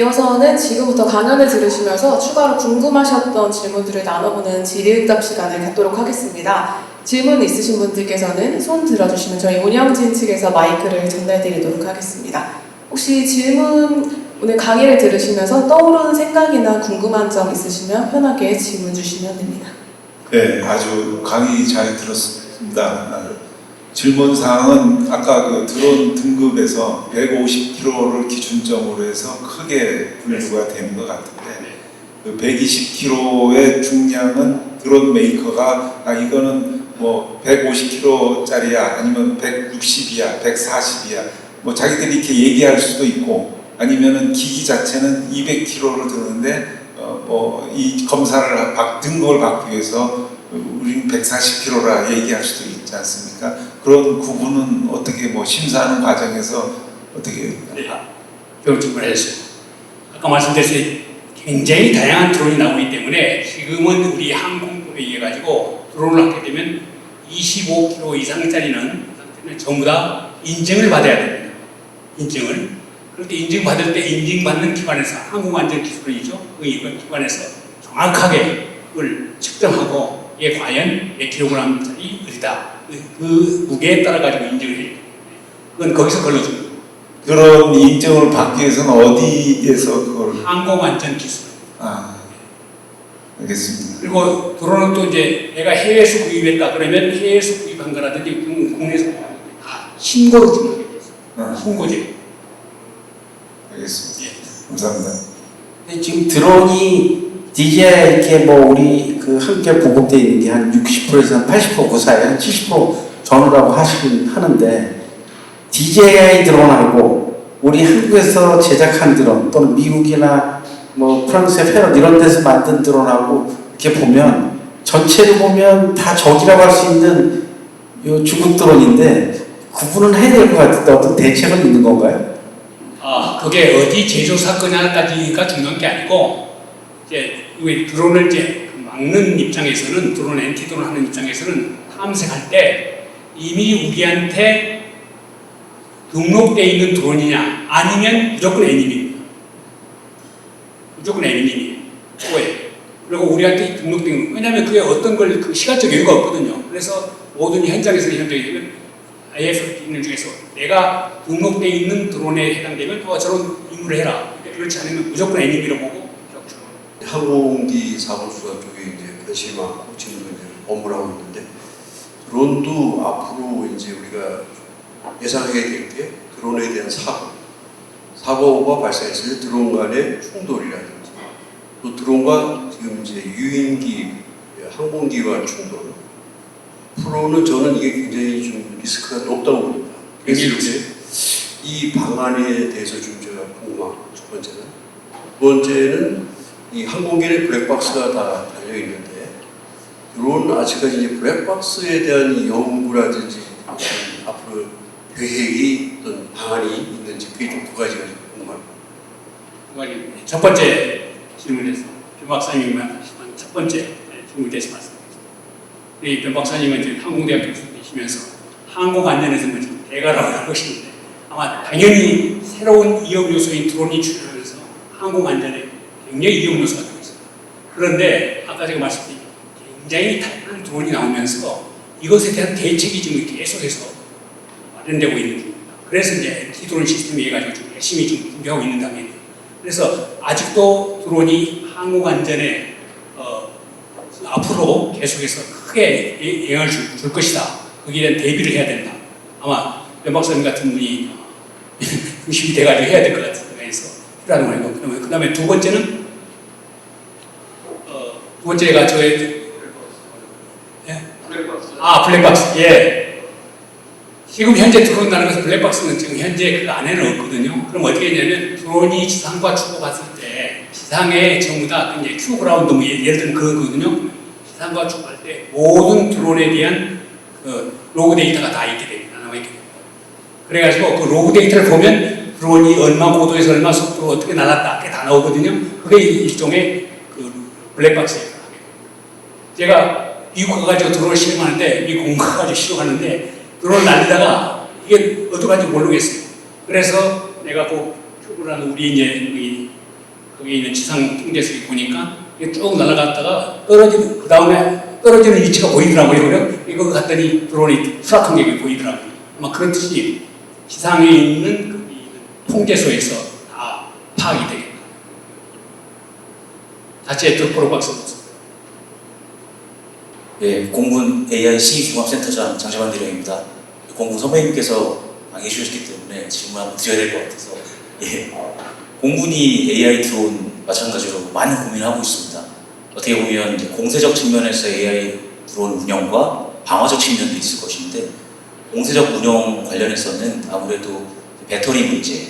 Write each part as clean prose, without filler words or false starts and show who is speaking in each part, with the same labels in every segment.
Speaker 1: 이어서는 지금부터 강연을 들으시면서 추가로 궁금하셨던 질문들을 나눠보는 질의응답 시간을 갖도록 하겠습니다. 질문 있으신 분들께서는 손 들어주시면 저희 운영진 측에서 마이크를 전달드리도록 하겠습니다. 혹시 질문, 오늘 강의를 들으시면서 떠오르는 생각이나 궁금한 점 있으시면 편하게 질문 주시면 됩니다.
Speaker 2: 네, 아주 강의 잘 들었습니다. 질문 사항은 아까 그 드론 등급에서 150kg를 기준점으로 해서 크게 분류가 되는 것 같은데, 그 120kg의 중량은 드론 메이커가 이거는 뭐 150kg짜리야 아니면 160이야 140이야 뭐 자기들이 이렇게 얘기할 수도 있고, 아니면은 기기 자체는 200kg를 드는데 뭐 이 검사를 등급을 받기 위해서 우리는 140kg라 얘기할 수도 있지 않습니까? 그런 구분은 어떻게 뭐 심사하는 과정에서 어떻게?
Speaker 3: 네, 질문하셨어요. 아까 말씀드렸듯이 굉장히 다양한 드론이 나오기 때문에 지금은 우리 항공법에 의해 가지고 드론을 하게 되면 25kg 이상짜리는 전부 다 인증을 받아야 됩니다. 인증을. 그런데 인증받을 때 인증받는 기관에서 항공안전기술원이죠. 그 기관에서 정확하게 그걸 측정하고 이게 과연 몇 킬로그램짜리 어디다 그 무게에 따라 가지고 인증을 해요. 그건 거기서 걸러줍니다.
Speaker 2: 그런 인증을 받기 위해서는 어디에서 그걸?
Speaker 3: 항공안전기술.
Speaker 2: 알겠습니다.
Speaker 3: 그리고 드론은 또 이제 내가 해외에서 구입했다 그러면 해외에서 구입한 거라든지 국내에서 구입한 다 신고를 주는 게 있어요. 신고제.
Speaker 2: 알겠습니다. 감사합니다.
Speaker 4: 지금 드론이 DJI 이렇게 뭐 우리 그 함께 보급되어 있는 게 한 60% 이상 80% 그 사이에 한 70% 전후라고 하시긴 하는데, DJI 드론하고 우리 한국에서 제작한 드론 또는 미국이나 뭐 프랑스의 페럿 이런 데서 만든 드론하고 이렇게 보면 전체를 보면 다 적이라고 할 수 있는 요 중국 드론인데 구분은 해야 될 것 같은데 어떤 대책은 있는 건가요?
Speaker 3: 그게 어디 제조 사건이냐까지가 중요한 게 아니고, 이제 우리 드론을 이제 막는 입장에서는, 드론 엔티드론 하는 입장에서는 탐색할 때 이미 우리한테 등록되어 있는 드론이냐 아니면 무조건 애니입니다. 무조건 애니입니다. 그거예요. 그리고 우리한테 등록된, 왜냐하면 그게 어떤 걸 그 시간적 여유가 없거든요. 그래서 모든 현장에서 현장이 IF 기능 중에서 내가 등록되어 있는 드론에 해당되면 저런 임무를 해라. 그렇지 않으면 무조건 애니미로 보고.
Speaker 5: 항공기 사고수사 쪽에 이제 관심이 많고 지금도 이제 업무를 하고 있는데, 드론도 앞으로 이제 우리가 예상해야 될 게 드론에 대한 사고가 발생했을 때 드론 간의 충돌이라든지, 또 드론과 지금 이제 유인기, 항공기와 충돌. 앞으로는 저는 이게 굉장히 좀 리스크가 높다고 봅니다. 그래서 이제 이 방안에 대해서 좀 제가 궁금하고, 첫 번째는. 두 번째는 이 항공기에 블랙박스가 다 달려 있는데, 드론 아직까지 이제 블랙박스에 대한 연구라든지 앞으로 계획이 어떤 방안이 있는지, 그게 좀 두 가지가 궁금합니다.
Speaker 3: 첫 번째 질문에서 변 박사님이 말씀하신 첫 번째 질문에 대해서 말씀드리겠습니다. 우리 변 박사님은 지금 항공대학 교수님이시면서 항공안전에서 대가라고 하고 계시는데, 아마 당연히 새로운 위험 요소인 드론이 출현하면서 항공안전에 굉장히 위험 요소가 되고 있습니다. 그런데 아까 제가 말씀드린 굉장히 다양한 드론이 나오면서 이것에 대한 대책이 지금 계속해서 마련되고 있는 중입니다. 그래서 이제 T드론 시스템에 해가지고 좀 열심히 좀 준비하고 있는 단계입니다. 그래서 아직도 드론이 항공안전에 앞으로 계속해서 크게 영향을 줄 것이다. 거기에 대한 대비를 해야 된다. 아마 변 박사님 같은 분이 중심이 돼가지고 해야 될 것 같은 생각에서 필요하다고 하고, 그 다음에 두 번째는 두 번째가 저의 블랙박스. 예. 지금 현재 드론 나는 것은 블랙박스는 지금 현재 그 안에는 없거든요. 그럼 어떻게 했냐면 드론이 지상과 주고받을 때 지상에 전부 다 이제 큐 그라운드 뭐 예를 들면 그거거든요. 지상과 주고할 때 모든 드론에 대한 그 로그 데이터가 다 있게 됩니다. 남아 있게 됩니다. 그래가지고 그 로그 데이터를 보면 드론이 얼마 고도에서 얼마 속도로 어떻게 날았다 그게 다 나오거든요. 그게 일종의 그 블랙박스예요. 제가 미국 가가지고 드론을 실험하는데, 미국 공부 가가지고 실험하는데 드론을 날리다가 이게 어떡하는지 모르겠어요. 그래서 내가 그 큐브라는 우리 이제 거기 있는 지상 통제석이 보니까 이게 쭉 날아갔다가 그 다음에 떨어지는 위치가 보이더라고요. 그래 이거 갔더니 드론이 수락한 게 보이더라고요. 아마 그런 뜻이 지상에 있는 그 통제소에서 다 파악이 되겠다. 자체 덕프로 박사.
Speaker 6: 네, 공군 AIC 종합센터장 장재환 대령입니다. 공군 선배님께서 강의해 주셨기 때문에 질문 한번 드려야 될 것 같아서 예, 공군이 AI 드론 마찬가지로 많은 고민을 하고 있습니다. 어떻게 보면 이제 공세적 측면에서 AI 드론 운영과 방어적 측면도 있을 것인데 공세적 운영 관련해서는 아무래도 배터리 문제,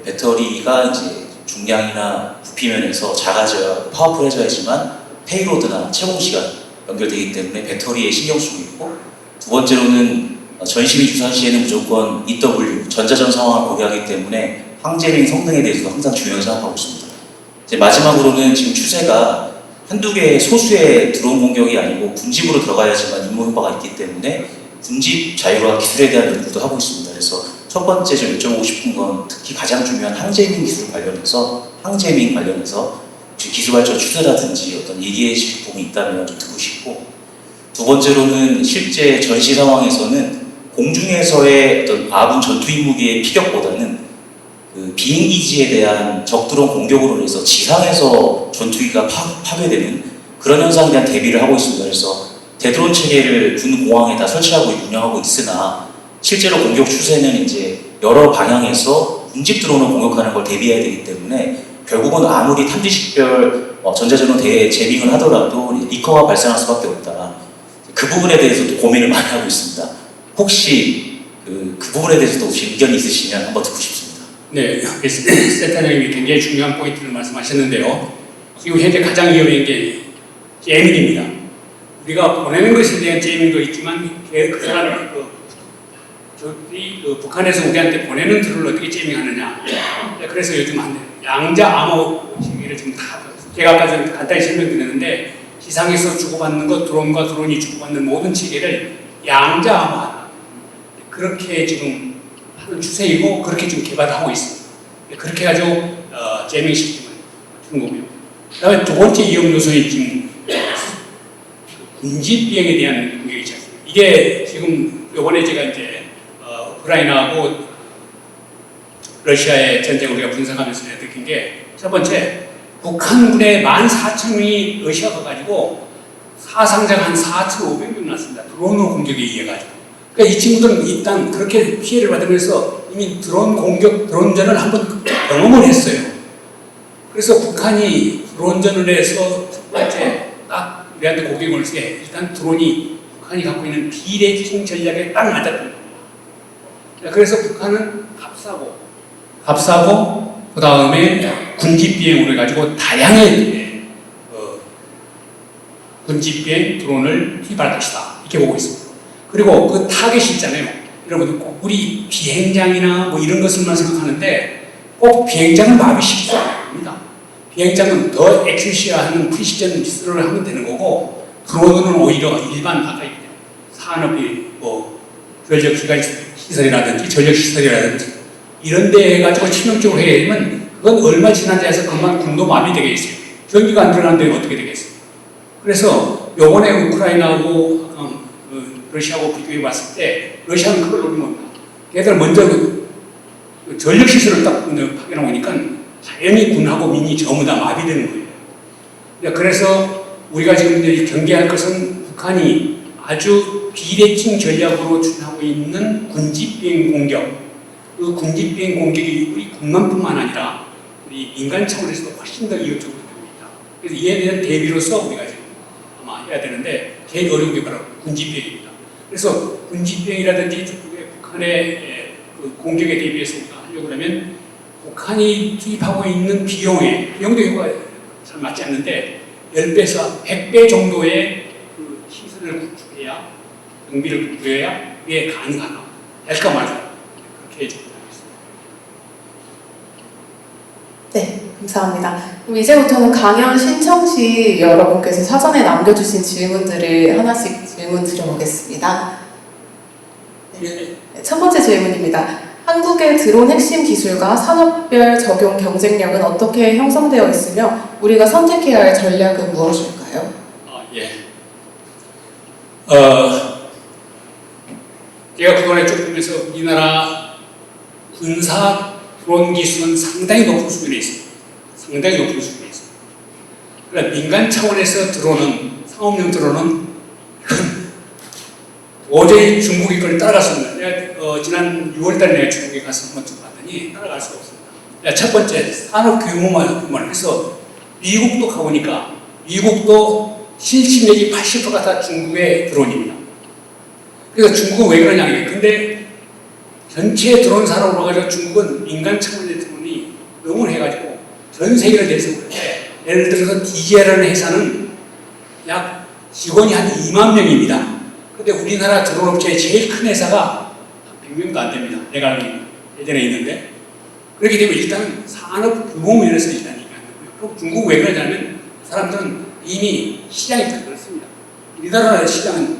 Speaker 6: 배터리가 이제 중량이나 부피면에서 작아져야 파워풀해져야지만 페이로드나 채공 시간 연결되기 때문에 배터리에 신경 쓰고 있고, 두 번째로는 전시민 주산 시에는 무조건 EW 전자전 상황을 고려하기 때문에 항제밍 성능에 대해서도 항상 중요하게 생각하고 있습니다. 이제 마지막으로는 지금 추세가 한두 개의 소수의 드론 공격이 아니고 군집으로 들어가야지만 임무 효과가 있기 때문에 군집 자율화 기술에 대한 연구도 하고 있습니다. 그래서 첫 번째 좀 여쭤보고 싶은 건 특히 가장 중요한 항제밍 기술 관련해서 기술 발전 추세라든지 어떤 얘기해 주실 부분이 있다면 좀 듣고 싶고, 두 번째로는 실제 전시 상황에서는 공중에서의 어떤 아군 전투 임무기의 피격보다는 그 비행기지에 대한 적드론 공격으로 인해서 지상에서 전투기가 파괴되는 그런 현상에 대한 대비를 하고 있습니다. 그래서 대드론 체계를 군 공항에다 설치하고 운영하고 있으나 실제로 공격 추세는 이제 여러 방향에서 군집 드론을 공격하는 걸 대비해야 되기 때문에 결국은 아무리 탐지식별 전자전원 재밍을 하더라도 리커가 발생할 수밖에 없다. 그 부분에 대해서도 고민을 많이 하고 있습니다. 혹시 그 부분에 대해서도 혹시 의견이 있으시면 한번 듣고 싶습니다.
Speaker 3: 네, 센터장님이 굉장히 중요한 포인트를 말씀하셨는데요. 지금 현재 가장 위험한 게 제밍입니다. 우리가 보내는 것에 대한 제밍도 있지만 그 사람 북한에서 우리한테 보내는 드론을 어떻게 제밍하느냐. 그래서 요즘 양자 암호 시기를 지금 다 제가 아까 좀 간단히 설명드렸는데, 지상에서 주고받는 것, 드론과 드론이 주고받는 모든 체계를 양자 암호하다. 그렇게 지금 하는 추세이고 그렇게 지금 개발하고 있습니다. 그렇게 가지고 제밍 시스템을 주는 거고요. 그다음에 두 번째 위험 요소인 지금 군집 비행에 대한 공격이 있지 않습니까? 이게 지금 요번에 제가 이제 우크라이나하고 러시아의 전쟁을 우리가 분석하면서 느낀 게, 첫 번째, 북한군의 14,000명이 러시아 가가지고 사상자가 한 4,500명 났습니다. 드론으로 공격에 의해가지고. 그러니까 이 친구들은 일단 그렇게 피해를 받으면서 이미 드론 드론전을 한번 경험을 했어요. 그래서 북한이 드론전을 해서 첫 번째 딱 우리한테 공격을 했을 때 일단 드론이 북한이 갖고 있는 비대칭 전략에 딱 맞았던 겁니다. 그래서 북한은 값싸고 그 다음에 군집비행으로 해가지고 다양한 군집비행 드론을 투입할 것이다, 이렇게 보고 있습니다. 그리고 그 타겟이 있잖아요. 여러분 꼭 우리 비행장이나 뭐 이런 것을만 생각하는데 꼭 비행장을 마비시키지 않습니다. 비행장은 더 엑셀시아하는 프리시전 기술을 하면 되는 거고, 드론은 오히려 일반 아까 산업이 뭐 전력 시설이라든지 전력 시설이라든지 이런 데 해가지고 치명적으로 해야 되면 그건 얼마 지나지 해서 그만 군도 마비되게 있어요. 전기가 안 들어가는데 어떻게 되겠어요? 그래서 요번에 우크라이나하고 러시아하고 비교해 봤을 때 러시아는 그걸 노리면 걔들 먼저 전력 시설을 딱 파견하고 오니까 자연히 군하고 민이 전부 다 마비되는 거예요. 그래서 우리가 지금 이제 경계할 것은 북한이 아주 비대칭 전략으로 추진하고 있는 군집비행 공격, 그 군집비행 공격이 우리 군만뿐만 아니라 우리 민간 차원에서도 훨씬 더 위협적으로 되고 있다. 그래서 이에 대한 대비로서 우리가 지금 아마 해야 되는데 제일 어려운 게 바로 군집비행입니다. 그래서 군집비행이라든지 북한의 그 공격에 대비해서 우리가 하려고 하면 북한이 투입하고 있는 비용도 효과가 잘 맞지 않는데 10배에서 100배 정도의 그 시설을 구축해야, 경비를 구축해야 이게 가능하다. 될까 말까. 그렇게 해주고 있습니다.
Speaker 1: 네, 감사합니다. 그럼 이제부터는 강연 신청 시 여러분께서 사전에 남겨주신 질문들을 하나씩 질문 드려보겠습니다. 네, 첫 번째 질문입니다. 한국의 드론 핵심 기술과 산업별 적용 경쟁력은 어떻게 형성되어 있으며 우리가 선택해야 할 전략은 무엇일까요?
Speaker 3: 예. 제가 그동안에 쭉 보면서 우리나라 군사 드론 기술은 상당히 높은 수준에 있습니다. 상당히 높은 수준에 있습니다. 그러니까 민간 차원에서 드론은, 상업용 드론은 도저히 중국이 그걸 따라갈 수 없는. 내가 지난 6월달에 내가 중국에 가서 한번 좀 봤더니 따라갈 수가 없습니다. 첫 번째, 산업 규모만 해서 미국도 가보니까 미국도 70 내지 80%가 다 중국의 드론입니다. 그래서 중국은 왜 그러냐. 근데 전체 드론 산업으로 가지고 중국은 민간 차원의 드론이 너무 해가지고 전 세계를 내세우는데, 예를 들어서 DJ라는 회사는 약 직원이 한 2만 명입니다. 근데 우리나라 드론 업체의 제일 큰 회사가 한 100명도 안 됩니다. 내가 알기로는 예전에 있는데. 그렇게 되면 일단 산업 규모 면에서 일단 얘기하는 거예요. 그럼 중국 왜 그러냐면 사람들은 이미 시장이 다 그렇습니다. 우리나라 시장은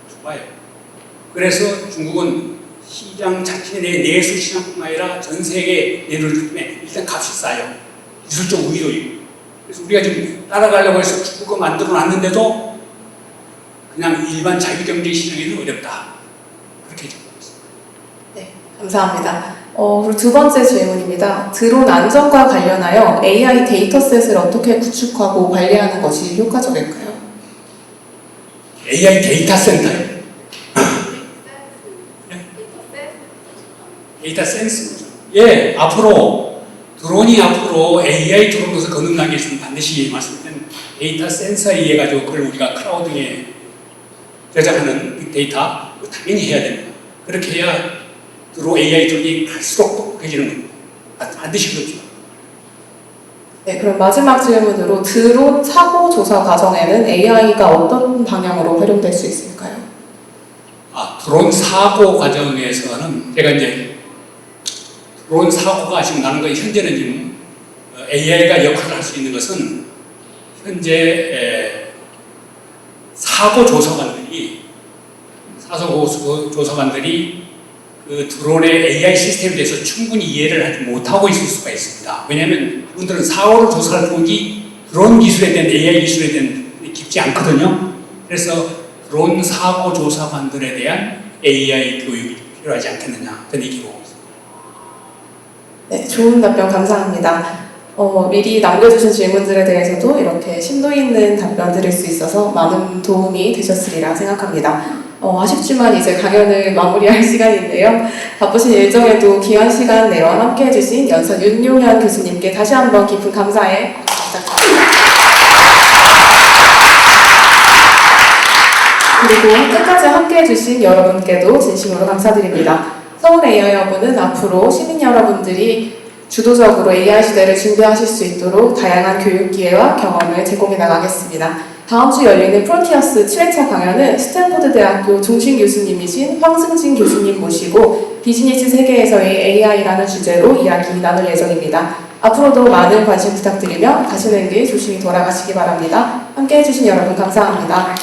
Speaker 3: 좁아요. 그래서 중국은 시장 자체 내 내수 시장뿐만 아니라 전 세계 내를 때문에 일단 값이 싸요. 기술적 우위도 있고. 그래서 우리가 지금 따라가려고 해서 중국 거 만들어 놨는데도 그냥 일반 자유경제 시장에는 어렵다. 그렇게 적고 있습니다.
Speaker 1: 네, 감사합니다. 그리고 두 번째 질문입니다. 드론 안전과 관련하여 AI 데이터셋을 어떻게 구축하고 관리하는 것이 효과적일까요?
Speaker 3: AI 데이터 센터요. 데이터 센스. 예, 앞으로 AI 드론으로서 거는 단계에 있으면 반드시 말씀드린 데이터 센서에 의해 가지고 그걸 우리가 클라우드에 저장하는 데이터 당연히 해야 됩니다. 그렇게 해야 드론 AI 드론이 갈수록 똑똑해지는 겁니다. 반드시 그렇죠.
Speaker 1: 네, 그럼 마지막 질문으로 드론 사고 조사 과정에는 AI가 어떤 방향으로 활용될 수 있을까요?
Speaker 3: 드론 사고 과정에서는 제가 이제 드론 사고가 지금 나는 거 현재는 지금 AI가 역할을 할 수 있는 것은 현재 사고 조사관들이 그 드론의 AI 시스템에 대해서 충분히 이해를 하지 못하고 있을 수가 있습니다. 왜냐하면 그분들은 사고를 조사할 뿐이지 드론 기술에 대한 AI 기술에 대한 깊지 않거든요. 그래서 드론 사고 조사관들에 대한 AI 교육이 필요하지 않겠느냐 그런 얘기로 있습니다.
Speaker 1: 네, 좋은 답변 감사합니다. 미리 남겨주신 질문들에 대해서도 이렇게 심도 있는 답변 드릴 수 있어서 많은 도움이 되셨으리라 생각합니다. 아쉽지만 이제 강연을 마무리할 시간인데요. 바쁘신 일정에도 귀한 시간 내와 함께 해주신 연선 윤용현 교수님께 다시 한번 깊은 감사의 부탁드립니다. 그리고 끝까지 함께 해주신 여러분께도 진심으로 감사드립니다. 서울 AI허브는 앞으로 시민 여러분들이 주도적으로 AI 시대를 준비하실 수 있도록 다양한 교육 기회와 경험을 제공해 나가겠습니다. 다음 주 열리는 프론티어스 7회차 강연은 스탠포드 대학교 종신 교수님이신 황승진 교수님 모시고 비즈니스 세계에서의 AI라는 주제로 이야기 나눌 예정입니다. 앞으로도 많은 관심 부탁드리며 가시는 길 조심히 돌아가시기 바랍니다. 함께 해주신 여러분 감사합니다.